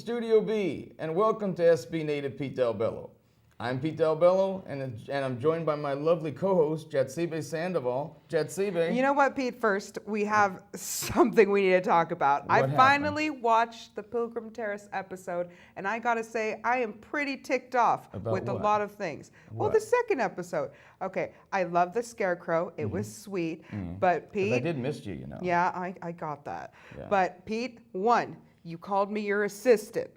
Studio B, and welcome to SB Native Pete Dal Bello. I'm Pete Dal Bello, and I'm joined by my lovely co-host, Jatzibe Sandoval. Jatzibe. You know what, Pete? First, we have something we need to talk about. What I finally watched the Pilgrim Terrace episode, and I gotta say, I am pretty ticked off with a lot of things. Well, the second episode. Okay, I love the scarecrow. It was sweet, but Pete... I did miss you, you know. Yeah, I got that. Yeah. But Pete, one, you called me your assistant.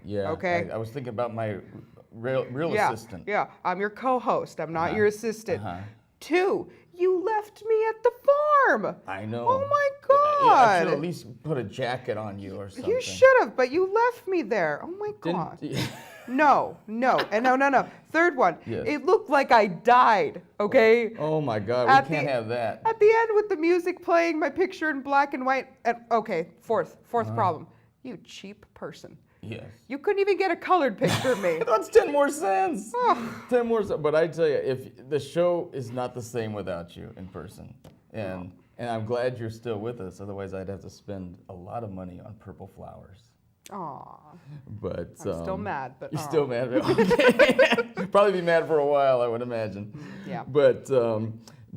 Yeah. Okay. I was thinking about my real assistant. Yeah, I'm your co-host. I'm not your assistant. Two, you left me at the farm. I know. Oh my Yeah, God. I should at least put a jacket on you or something. You should have, but you left me there. Oh my God. No. Third one, Yes. it looked like I died, okay? Oh my God, we can't have that. At the end with the music playing, my picture in black and white. And, okay, fourth problem. You cheap person. Yes. You couldn't even get a colored picture of me. That's 10 more cents. 10 more cents. But I tell you, if the show is not the same without you in person. And I'm glad you're still with us. Otherwise, I'd have to spend a lot of money on purple flowers. Aw. But I'm still mad, but you're still mad. Okay. Probably be mad for a while, I would imagine. Yeah. But the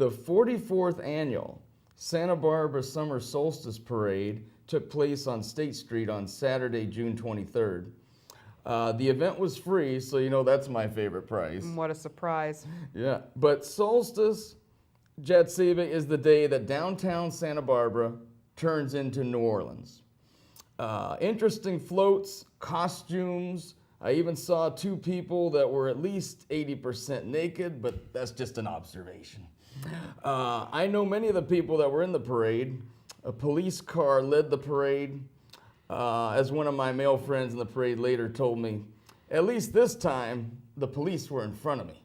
44th annual Santa Barbara Summer Solstice Parade took place on State Street on Saturday, June 23rd. The event was free, so you know that's my favorite price. What a surprise. Yeah, but Solstice, Jatzibe, is the day that downtown Santa Barbara turns into New Orleans. Interesting floats, costumes. I even saw two people that were at least 80% naked, but that's just an observation. I know many of the people that were in the parade. A police car led the parade. As one of my male friends in the parade later told me, at least this time, the police were in front of me.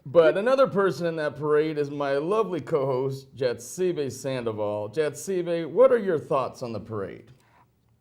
But another person in that parade is my lovely co-host, Jatzibe Sandoval. Jatzibe, what are your thoughts on the parade?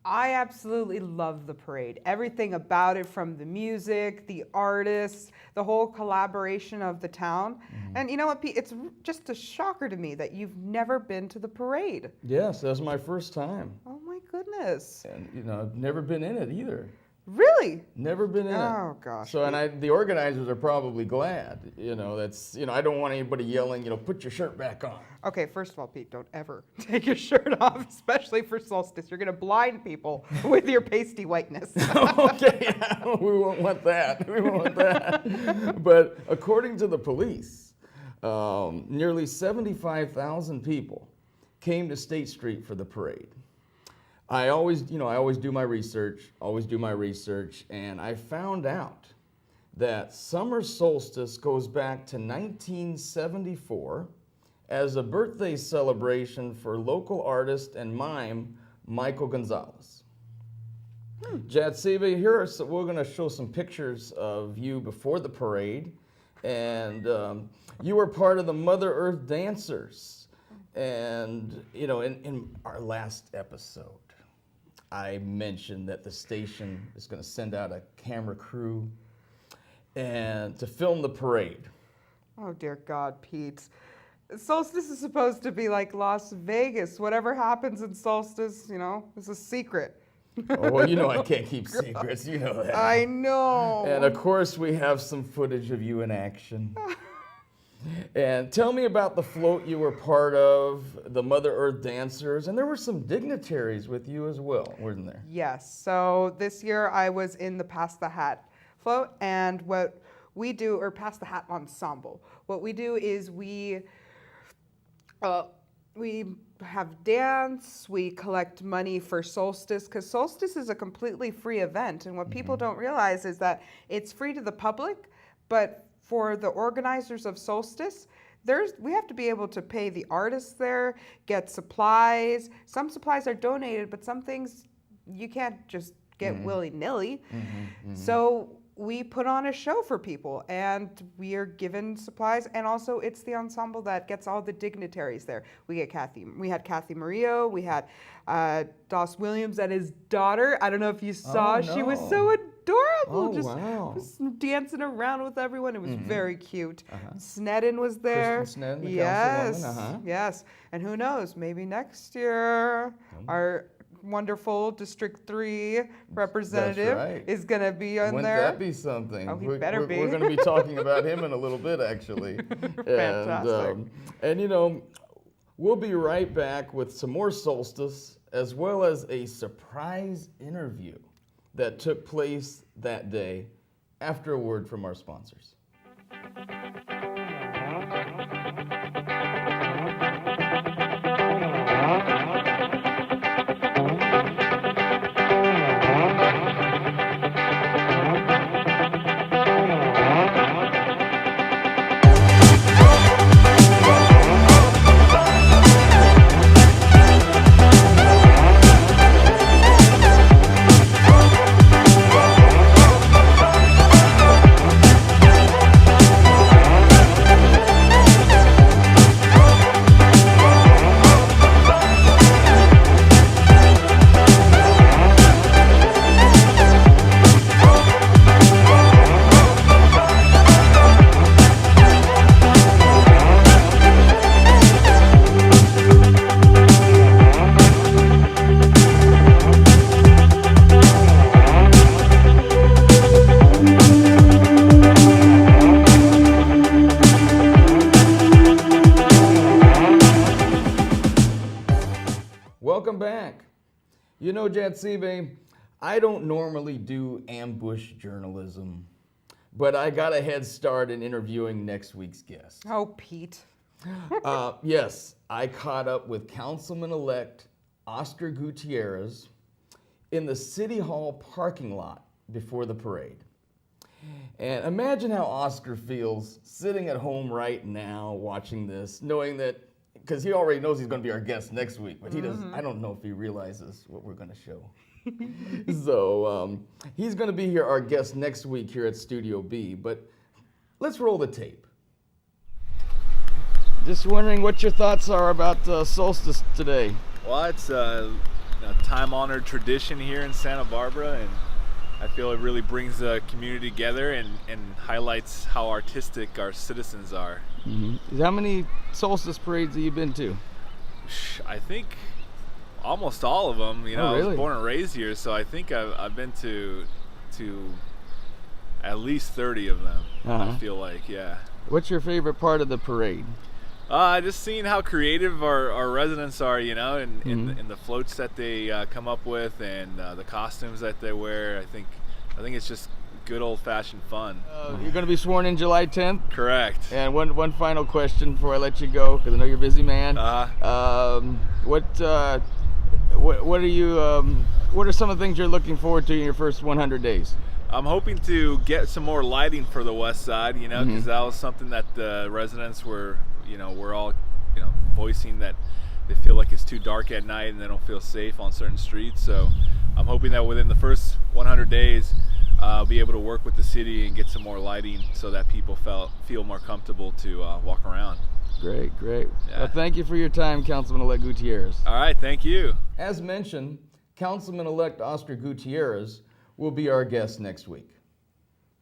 I absolutely love the parade. Everything about it, from the music, the artists, the whole collaboration of the town. And you know what, Pete? It's just a shocker to me that you've never been to the parade. Yes, that was my first time. Oh my goodness. And you know, I've never been in it either. Really? Never been in it. Oh gosh. So, and the organizers are probably glad. You know, I don't want anybody yelling, put your shirt back on. Okay, first of all, Pete, don't ever take your shirt off, especially for Solstice. You're going to blind people with your pasty whiteness. Okay, yeah, we won't want that. We won't want that. But according to the police, nearly 75,000 people came to State Street for the parade. I always do my research, and I found out that summer solstice goes back to 1974 as a birthday celebration for local artist and mime Michael Gonzalez. Jatzibe, we're going to show some pictures of you before the parade, and you were part of the Mother Earth Dancers. And, in our last episode, I mentioned that the station is going to send out a camera crew and to film the parade. Oh, dear God, Pete. Solstice is supposed to be like Las Vegas. Whatever happens in Solstice, is a secret. Oh, well, I can't keep secrets. You know that. I know. And, of course, we have some footage of you in action. And tell me about the float you were part of, the Mother Earth Dancers, and there were some dignitaries with you as well, weren't there? Yes. So this year I was in the Pass the Hat float, and what we do, or Pass the Hat ensemble, what we do is we have dance, we collect money for Solstice, because Solstice is a completely free event, and what people don't realize is that it's free to the public, but for the organizers of Solstice, we have to be able to pay the artists there, get supplies. Some supplies are donated, but some things you can't just get willy-nilly. So we put on a show for people, and we are given supplies, and also it's the ensemble that gets all the dignitaries there. We had Kathy Murillo, we had Doss Williams and his daughter. I don't know if you saw, she was so adorable. Just dancing around with everyone. It was very cute. Sneddon was there. Kristen Sneddon, the yes, councilwoman. yes. And who knows, maybe next year wonderful District 3 representative right. is going to be on Wouldn't there. that be something? Oh, he better be. We're going to be talking about him in a little bit, actually. Fantastic. And you know, we'll be right back with some more Solstice, as well as a surprise interview that took place that day after a word from our sponsors. Welcome back. You know, Jatzibe, I don't normally do ambush journalism, but I got a head start in interviewing next week's guest. Oh, Pete. Yes, I caught up with Councilman-elect Oscar Gutierrez in the City Hall parking lot before the parade. And imagine how Oscar feels sitting at home right now watching this, knowing that, because he already knows he's going to be our guest next week, but he doesn't. I don't know if he realizes what we're going to show. So he's going to be here, our guest next week here at Studio B, but let's roll the tape. Just wondering what your thoughts are about Solstice today. Well, it's a time-honored tradition here in Santa Barbara, and I feel it really brings the community together and highlights how artistic our citizens are. Mm-hmm. How many Solstice parades have you been to? I think almost all of them. You know, really? I was born and raised here, so I think I've been to at least 30 of them. I feel like, yeah. What's your favorite part of the parade? Just seeing how creative our residents are, you know, and the floats that they come up with, and the costumes that they wear. I think it's just good old-fashioned fun. You're going to be sworn in July 10th? Correct. And one final question before I let you go, because I know you're a busy man. What are some of the things you're looking forward to in your first 100 days? I'm hoping to get some more lighting for the west side, you know, because that was something that the residents were all, voicing that they feel like it's too dark at night and they don't feel safe on certain streets. So I'm hoping that within the first 100 days, I'll be able to work with the city and get some more lighting so that people feel more comfortable to walk around. Great. Yeah. Well, thank you for your time, Councilman-elect Gutierrez. All right, thank you. As mentioned, Councilman-elect Oscar Gutierrez will be our guest next week.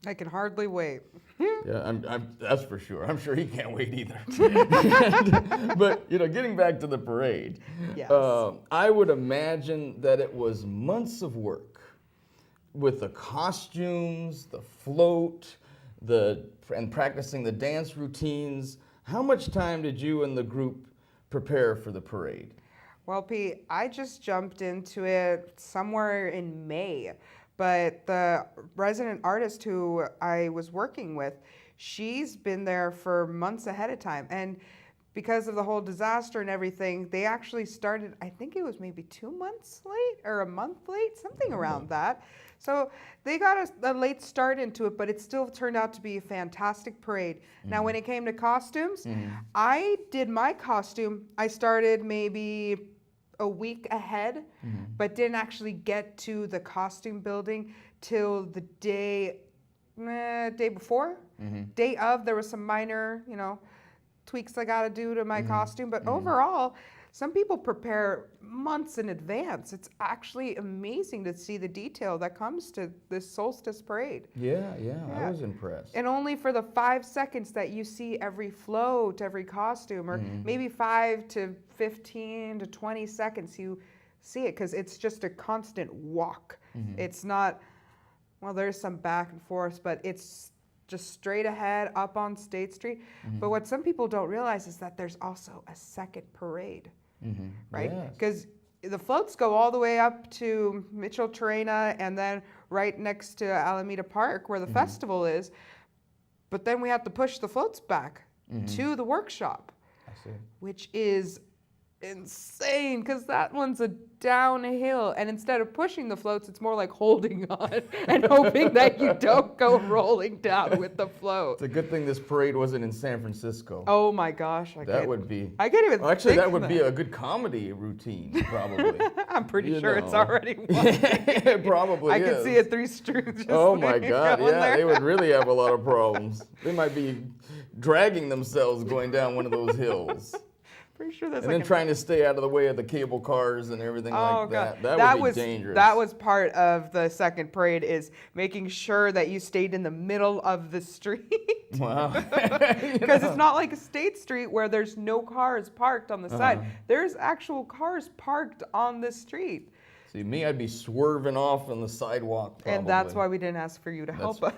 I can hardly wait. Yeah, that's for sure. I'm sure he can't wait either. But, getting back to the parade, Yes. I would imagine that it was months of work with the costumes, the float, and practicing the dance routines. How much time did you and the group prepare for the parade? Well, Pete, I just jumped into it somewhere in May. But the resident artist who I was working with, she's been there for months ahead of time. And because of the whole disaster and everything, they actually started, I think it was maybe 2 months late or a month late, something around that. So they got a late start into it, but it still turned out to be a fantastic parade. Now, when it came to costumes, I did my costume. I started maybe a week ahead, but didn't actually get to the costume building till the day before. Day of, there was some minor, tweaks I got to do to my costume. But overall, some people prepare months in advance. It's actually amazing to see the detail that comes to this Solstice parade. Yeah, I was impressed. And only for the 5 seconds that you see every float, every costume, or maybe 5 to 15 to 20 seconds, you see it because it's just a constant walk. Mm-hmm. It's not, well, there's some back and forth, but it's just straight ahead up on State Street. Mm-hmm. But what some people don't realize is that there's also a second parade, Mm-hmm. right? Yes. Because the floats go all the way up to Mitchell Terrena and then right next to Alameda Park where the festival is. But then we have to push the floats back to the workshop, I see. which is insane because that one's a downhill. And instead of pushing the floats, it's more like holding on and hoping that you don't go rolling down with the float. It's a good thing this parade wasn't in San Francisco. Oh my gosh. That would be. I can't even Actually, think that would of be a good comedy routine, probably. I'm pretty You sure it's know. already one. It probably I is. could see a Three Stooges. Oh my God! going Yeah, there. they would really have a lot of problems. They might be dragging themselves going down one of those hills, Pretty sure that's and like then trying to stay out of the way of the cable cars and everything like that. That would be dangerous. That was part of the second parade is making sure that you stayed in the middle of the street. Wow. Because it's not like a State Street where there's no cars parked on the side. There's actual cars parked on the street. See, me, I'd be swerving off on the sidewalk. Probably. And that's why we didn't ask for you to help us.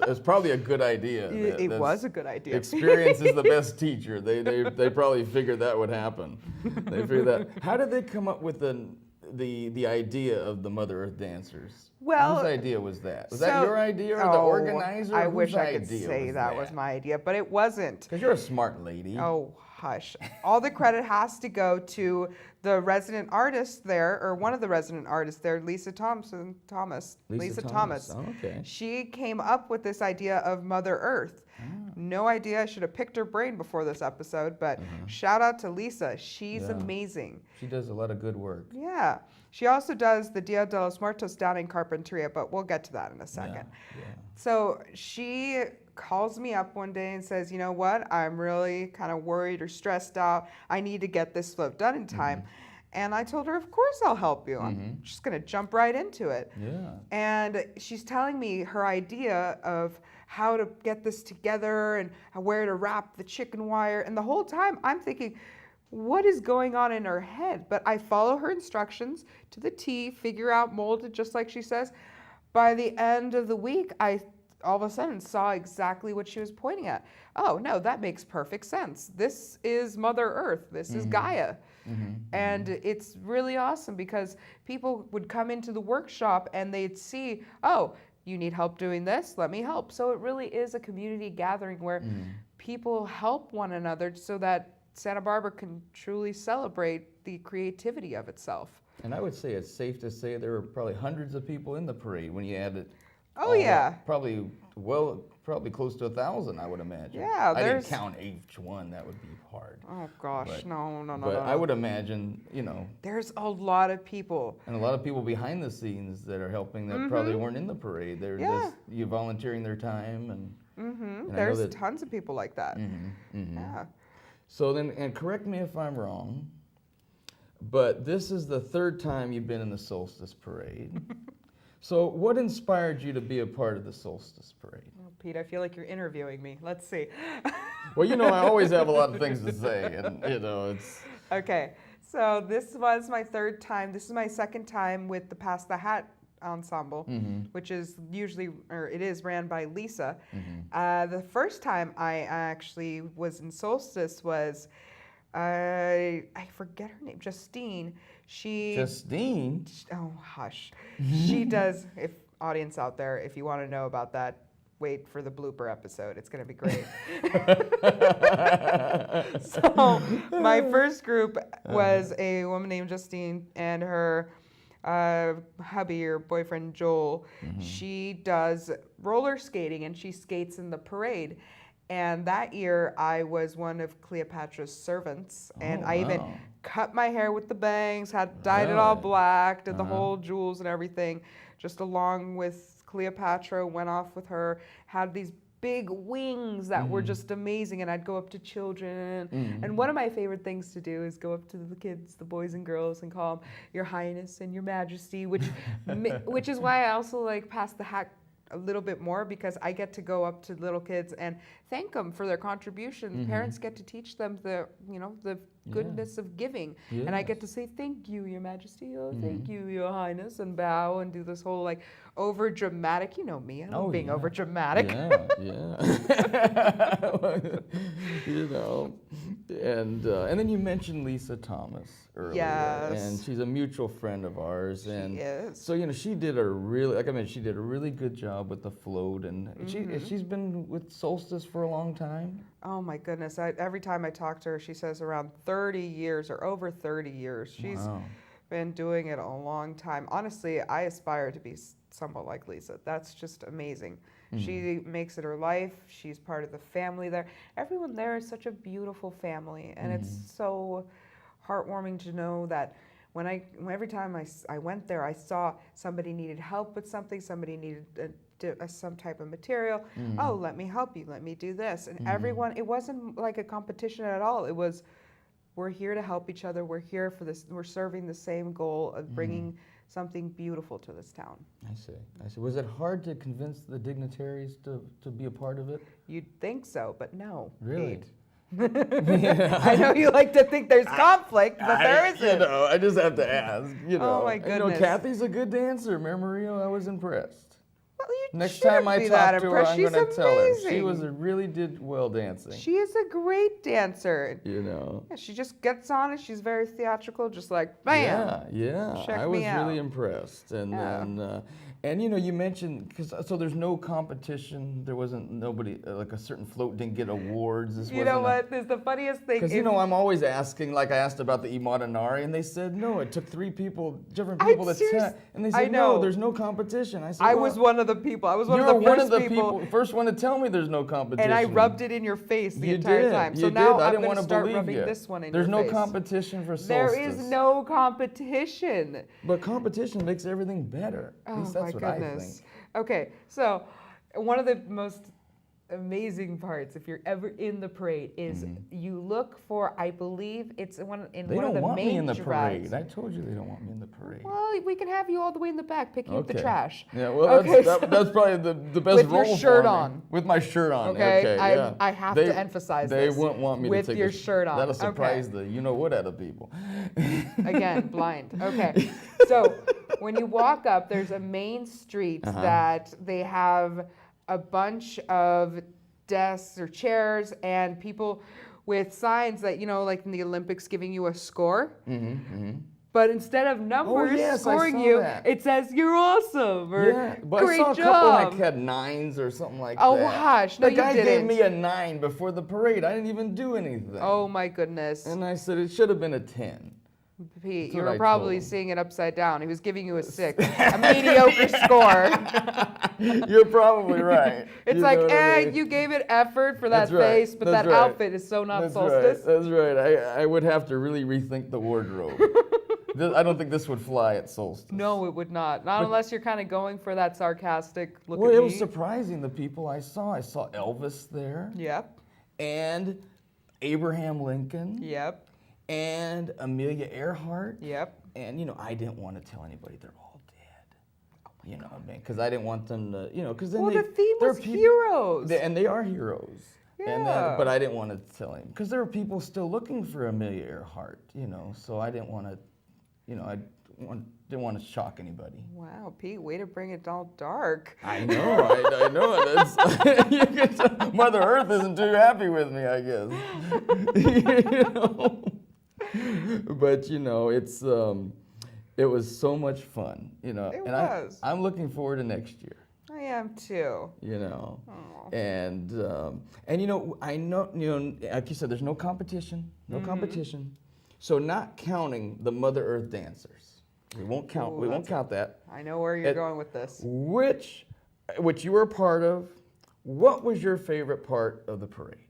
It's probably a good idea. It was a good idea. Experience is the best teacher. They probably figured that would happen. They figured that. How did they come up with the idea of the Mother Earth dancers? Well, whose idea was that? Was that your idea or the organizer? I Whose wish I could idea say that was my idea, but it wasn't. Because you're a smart lady. Oh, hush. All the credit has to go to the resident artist there, or one of the resident artists there, Lisa Thomas. Lisa Thomas. Oh, okay. She came up with this idea of Mother Earth. No idea. I should have picked her brain before this episode, but shout out to Lisa. She's amazing. She does a lot of good work. Yeah. She also does the Dia de los Muertos down in Carpinteria, but we'll get to that in a second. Yeah. So she calls me up one day and says, you know what, I'm really kind of worried or stressed out. I need to get this float done in time. And I told her, of course I'll help you. I'm just going to jump right into it. Yeah. And she's telling me her idea of how to get this together and where to wrap the chicken wire. And the whole time I'm thinking, what is going on in her head? But I follow her instructions to the T, figure out, mold it just like she says. By the end of the week, I all of a sudden saw exactly what she was pointing at. Oh, no, that makes perfect sense. This is Mother Earth. This is Gaia. And it's really awesome because people would come into the workshop and they'd see, oh, you need help doing this? Let me help. So it really is a community gathering where people help one another so that Santa Barbara can truly celebrate the creativity of itself. And I would say it's safe to say there were probably hundreds of people in the parade when you add it. Oh, yeah. Probably close to 1,000, I would imagine. Yeah, I didn't count each one. That would be hard. Oh, gosh. But- No. But I would imagine, There's a lot of people. and a lot of people behind the scenes that are helping that probably weren't in the parade. They're Yeah. just you volunteering their time and I know There's that- tons of people like that. Yeah. So then, and correct me if I'm wrong, but this is the third time you've been in the Solstice Parade. So what inspired you to be a part of the Solstice Parade? Oh, Pete, I feel like you're interviewing me. Let's see. Well, I always have a lot of things to say, and it's... Okay, so this was my third time. This is my second time with the Pass the Hat ensemble, which is it is ran by Lisa. The first time I actually was in Solstice was, I forget her name, Justine. Justine? Oh, hush. She does, if audience out there, if you want to know about that, wait for the blooper episode. It's going to be great. So my first group was a woman named Justine and her hubby or boyfriend Joel. She does roller skating and she skates in the parade. And that year I was one of Cleopatra's servants, and I even cut my hair with the bangs, had dyed it all black, did the whole jewels and everything, just along with Cleopatra, went off with her, had these big wings that were just amazing, and I'd go up to children. And one of my favorite things to do is go up to the kids, the boys and girls, and call them Your Highness and Your Majesty, which is why I also like Pass the Hat a little bit more, because I get to go up to little kids and thank them for their contributions. Parents get to teach them the goodness of giving. And I get to say, thank you, Your Majesty. Oh, thank you, Your Highness, and bow and do this whole like over dramatic. You know me, I love being over dramatic. Yeah. You know, and then you mentioned Lisa Thomas earlier, Yes. and she's a mutual friend of ours, and She is. so you know she did a really, like I mentioned, she did a really good job with the float, and she's been with Solstice for a long time. Oh my goodness. Every time I talk to her, she says around 30 years or over 30 years. She's been doing it a long time. Honestly, I aspire to be somewhat like Lisa. That's just amazing. She makes it her life. She's part of the family there. Everyone there is such a beautiful family, and it's so heartwarming to know that every time I went there, I saw somebody needed help with something, somebody needed some type of material. Oh, let me help you. Let me do this. And everyone, it wasn't like a competition at all. It was, we're here to help each other. We're here for this. We're serving the same goal of bringing something beautiful to this town. I see. Was it hard to convince the dignitaries to be a part of it? You'd think so, but no. Really? I know you like to think there's conflict, but there isn't. You know, I just have to ask. You know, Oh my goodness. You know, Kathy's a good dancer. Mario, I was impressed. Well, you Next shouldn't time I be talk that to her, impressed. I'm She's going to tell her. She amazing. really did well dancing. She is a great dancer. You know. Yeah, she just gets on it. She's very theatrical, just like bam. Yeah. Check I was me out. really impressed, and you know, you mentioned so there's no competition. There wasn't nobody like a certain float didn't get awards. You know what? This is the funniest thing. Because you know, I'm always asking. Like I asked about the Imadanari, and they said no. It took 3 people, different people to test, and they said no. There's no competition. I said I was one of the people. I was one of the You're one first of the people. first one to tell me there's no competition. And I rubbed it in your face the You entire did. time. So You now did. I I'm didn't going want to to start believe rubbing you. this one in There's your no face. competition for Solstice. There is no competition. But competition makes everything better. At least that's what I think. Okay, so one of the most amazing parts, if you're ever in the parade, is you look for, I believe it's one of the main They don't want me in the drags. parade. I told you they don't want me in the parade. Well, we can have you all the way in the back picking up the trash. Yeah, well, Okay, that's probably the best with role your shirt for me. on. With my shirt on. Okay, yeah. I have to emphasize They this. wouldn't want me with to take your shirt on. That'll surprise Okay. the you-know-what out of people. Again, blind. Okay. So when you walk up, there's a main street that they have a bunch of desks or chairs and people with signs that, you know, like in the Olympics giving you a score. But instead of numbers yes, I scoring saw you, that. it says you're awesome or Yeah, but great I saw a job. couple like had 9s or something like Oh, that. hush. No, the you guy didn't. gave me a 9 before the parade. I didn't even do anything. Oh my goodness. And I said it should have been a 10. Pete, That's you what were I probably told him. seeing it upside down. He was giving you a 6, a mediocre score. You're probably right. It's You like, know what I mean? you gave it effort for that That's right. face, but That's that right. outfit is so not That's Solstice. right. That's right. I would have to really rethink the wardrobe. I don't think this would fly at Solstice. No, it would not. Not unless you're kind of going for that sarcastic look Well, at it me. was surprising the people I saw. I saw Elvis there. Yep. And Abraham Lincoln. Yep. And Amelia Earhart. Yep. And, you know, I didn't want to tell anybody they're all dead. You know what I mean? Because I didn't want them to, you know, because then Well, they, the theme there are was people- heroes. And they are heroes. And Yeah. but I didn't want to tell him. Because there are people still looking for Amelia Earhart, you know, so I didn't want to, you know, didn't want to shock anybody. Wow, Pete, way to bring it all dark. I know, I know. You can tell Mother Earth isn't too happy with me, I guess. You know? But you know, it was so much fun, you know. It and was. I'm looking forward to next year. I am too. You know, Aw. and you know, I know, you know, like you said, there's no competition, competition. So not counting the Mother Earth dancers, we won't count. Ooh, we won't count that. I know where you're going with this. Which you were a part of. What was your favorite part of the parade?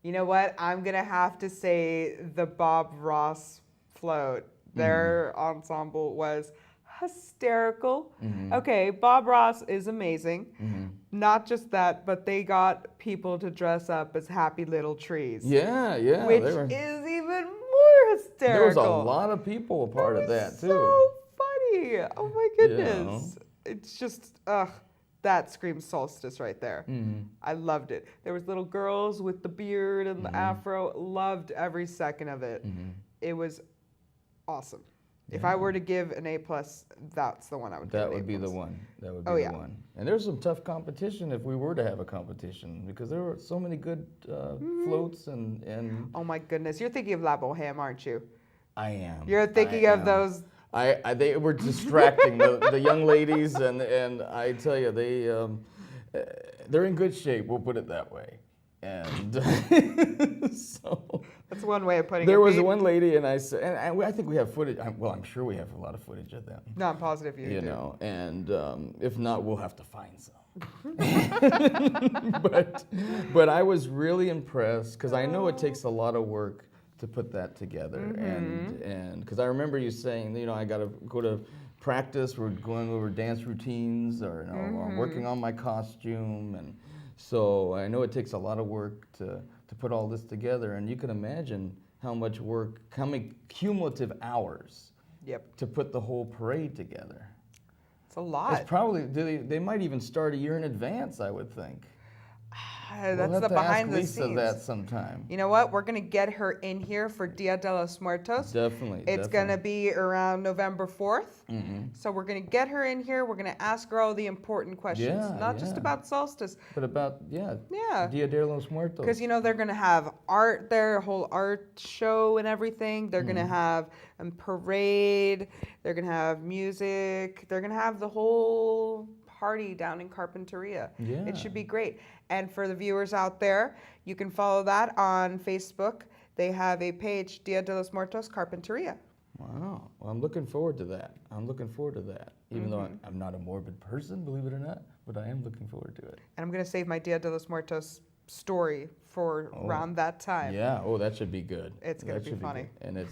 You know what? I'm going to have to say the Bob Ross float. Their ensemble was hysterical. Okay, Bob Ross is amazing. Not just that, but they got people to dress up as happy little trees. Yeah, Which is even more hysterical. There was a lot of people a part of that too. So funny. Oh my goodness. know. It's just, that screams Solstice right there. I loved it. There was little girls with the beard and the afro. Loved every second of it. It was awesome. If I were to give an A+, that's the one I would give. That would be the one. That would be the one. And there's some tough competition if we were to have a competition, because there were so many good floats and. Oh my goodness, you're thinking of La Boheme, aren't you? I am. You're thinking of those. They were distracting the young ladies, and I tell you, they're in good shape. We'll put it that way. And so that's one way of putting it. There was one lady, and I said, and I think we have footage. Well, I'm sure we have a lot of footage of them. No, I'm positive you do. Know, and if not, we'll have to find some. but I was really impressed, because I know it takes a lot of work to put that together, and because I remember you saying, I got to go to practice. We're going over dance routines, or I'm working on my costume, and so I know it takes a lot of work to put all this together, and you can imagine how much work, how many cumulative hours to put the whole parade together. It's a lot. It's probably, they might even start a year in advance, I would think. That's the behind the scenes. Lisa that sometime. You know what? We're going to get her in here for Dia de los Muertos. Definitely. It's going to be around November 4th. So we're going to get her in here. We're going to ask her all the important questions. Not just about Solstice. But about, Dia de los Muertos. Because, they're going to have art there, a whole art show and everything. They're going to have a parade. They're going to have music. They're going to have the whole party down in Carpinteria. It should be great. And for the viewers out there, you can follow that on Facebook. They have a page, Dia de los Muertos Carpinteria. Wow. Well, I'm looking forward to that. Even though I'm not a morbid person, believe it or not, but I am looking forward to it. And I'm going to save my Dia de los Muertos story for around that time. Yeah. Oh, that should be good. It's going to be funny. And it's,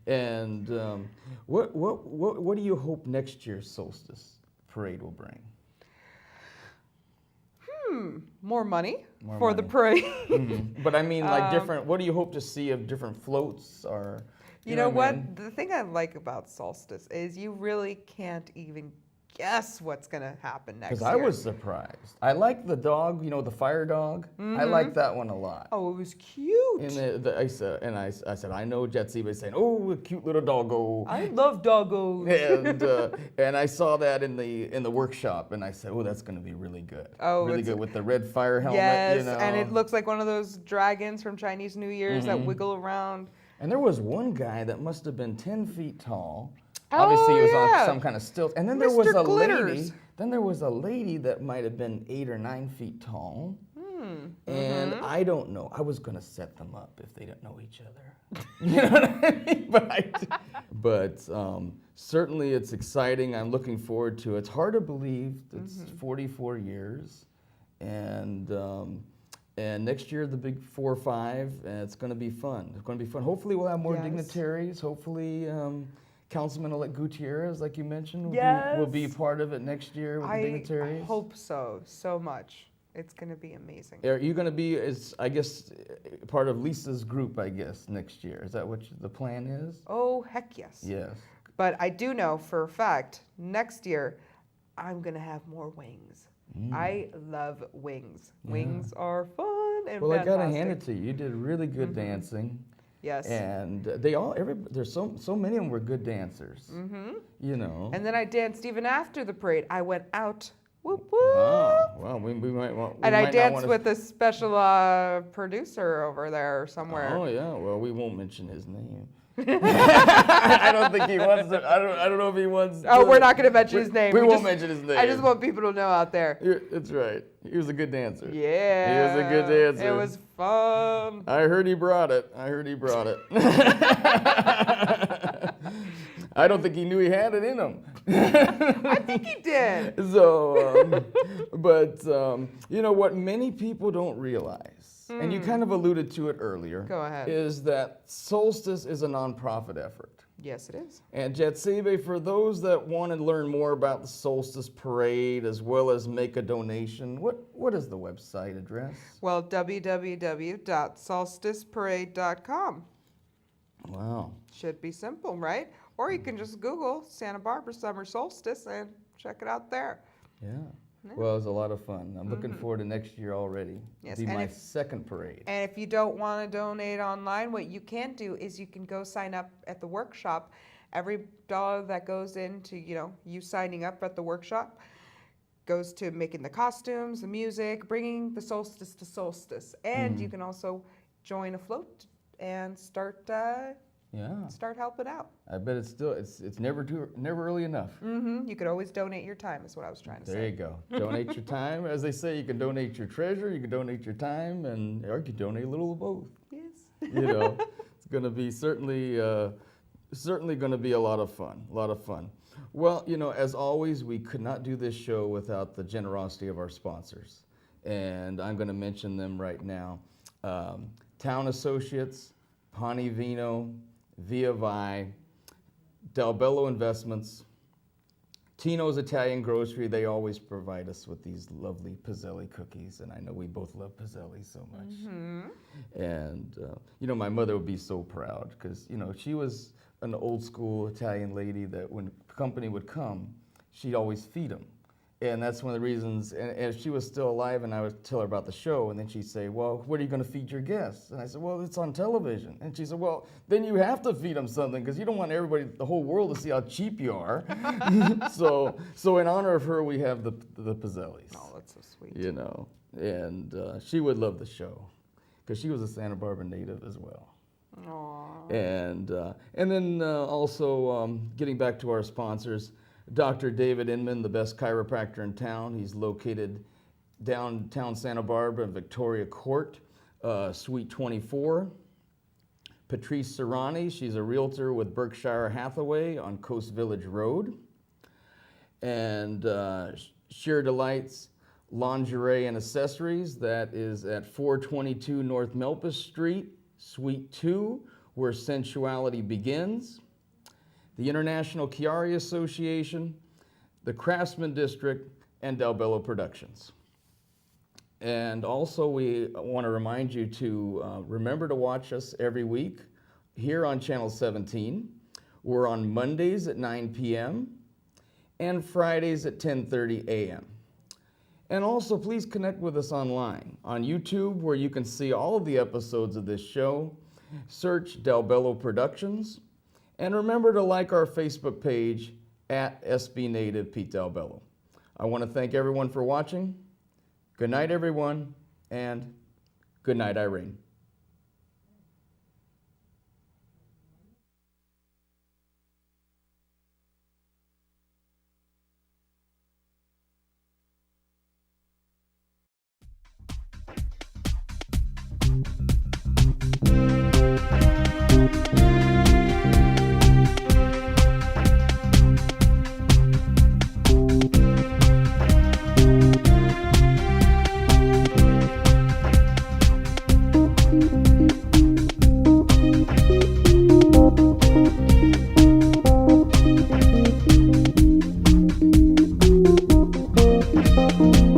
and what do you hope next year's Solstice parade will bring? More money for the parade. But I mean, like different, what do you hope to see of different floats, or? You know what? The thing I like about Solstice is you really can't even guess what's going to happen next year. Because I was surprised. I like the dog, the fire dog. I like that one a lot. Oh, it was cute. And I said, I know Jatzibe saying, oh, a cute little doggo. I love doggos. And I saw that in the workshop, and I said, oh, that's going to be really good. Oh, really good with the red fire helmet. Yes, and it looks like one of those dragons from Chinese New Year's that wiggle around. And there was one guy that must have been 10 feet tall. Obviously, he was on some kind of stilt. And then there was a lady. Then there was a lady that might have been 8 or 9 feet tall. And I don't know. I was going to set them up if they didn't know each other. You know what I mean? But certainly it's exciting. I'm looking forward to it. It's hard to believe it's 44 years. And next year, the big 4 or 5, and it's going to be fun. It's going to be fun. Hopefully, we'll have more dignitaries. Hopefully, Councilman-elect Gutierrez, like you mentioned, will be part of it next year with the dignitaries. I hope so much. It's going to be amazing. Are you going to be, I guess, part of Lisa's group, I guess, next year? Is that what the plan is? Oh, heck yes. Yes. But I do know for a fact, next year, I'm going to have more wings. I love wings. Wings are fun and fantastic. I got to hand it to you. You did really good dancing. Yes. And there's so many of them were good dancers. And then I danced even after the parade. I went out. Whoop, whoop. Well, we might want. And I danced with a special producer over there somewhere. Oh yeah. Well, we won't mention his name. I don't think he wants to. I don't know if he wants. Oh, we're not going to mention his name. We won't mention his name. I just want people to know out there. That's right. He was a good dancer. Yeah. He was a good dancer. It was fun. I heard he brought it. I don't think he knew he had it in him. I think he did. So, what many people don't realize, and you kind of alluded to it earlier. Go ahead. Is that Solstice is a nonprofit effort. Yes, it is. And Jatzibe, for those that want to learn more about the Solstice Parade as well as make a donation, what is the website address? Well, www.solsticeparade.com. Wow. Should be simple, right? Or you can just Google Santa Barbara Summer Solstice and check it out there. Yeah. Well, it was a lot of fun. I'm looking forward to next year already. Yes, It'll be and my if- second parade. And if you don't want to donate online, what you can do is you can go sign up at the workshop. Every dollar that goes into, you signing up at the workshop goes to making the costumes, the music, bringing the solstice to solstice. And you can also join a float and start helping out. I bet it's never early enough. You could always donate your time, is what I was trying to say. There you go. Donate your time. As they say, you can donate your treasure, you can donate your time, or you can donate a little of both. Yes. It's going to be certainly going to be a lot of fun. Well, as always, we could not do this show without the generosity of our sponsors. And I'm going to mention them right now. Town Associates, Pani Vino, Via Vi, Dal Bello Investments, Tino's Italian Grocery. They always provide us with these lovely Pizzelli cookies, and I know we both love Pizzelli so much. And, my mother would be so proud because, she was an old school Italian lady that when company would come, she'd always feed them. And that's one of the reasons, and if she was still alive and I would tell her about the show, and then she'd say, well, what are you going to feed your guests? And I said, well, it's on television. And she said, well, then you have to feed them something because you don't want everybody, the whole world to see how cheap you are. So in honor of her, we have the Pizzellis. Oh, that's so sweet. And she would love the show because she was a Santa Barbara native as well. Aww. And then also getting back to our sponsors, Dr. David Inman, the best chiropractor in town. He's located downtown Santa Barbara in Victoria Court, Suite 24. Patrice Serrani, she's a realtor with Berkshire Hathaway on Coast Village Road. And Sheer Delights Lingerie and Accessories, that is at 422 North Melpas Street, Suite 2, where sensuality begins. The International Chiari Association, the Craftsman District, and Dal Bello Productions. And also we want to remind you to remember to watch us every week here on Channel 17. We're on Mondays at 9 p.m. and Fridays at 10:30 a.m. And also please connect with us online on YouTube, where you can see all of the episodes of this show. Search Dal Bello Productions. And remember to like our Facebook page at SB Native Pete Dal Bello. I want to thank everyone for watching. Good night, everyone, and good night, Irene. Thank you.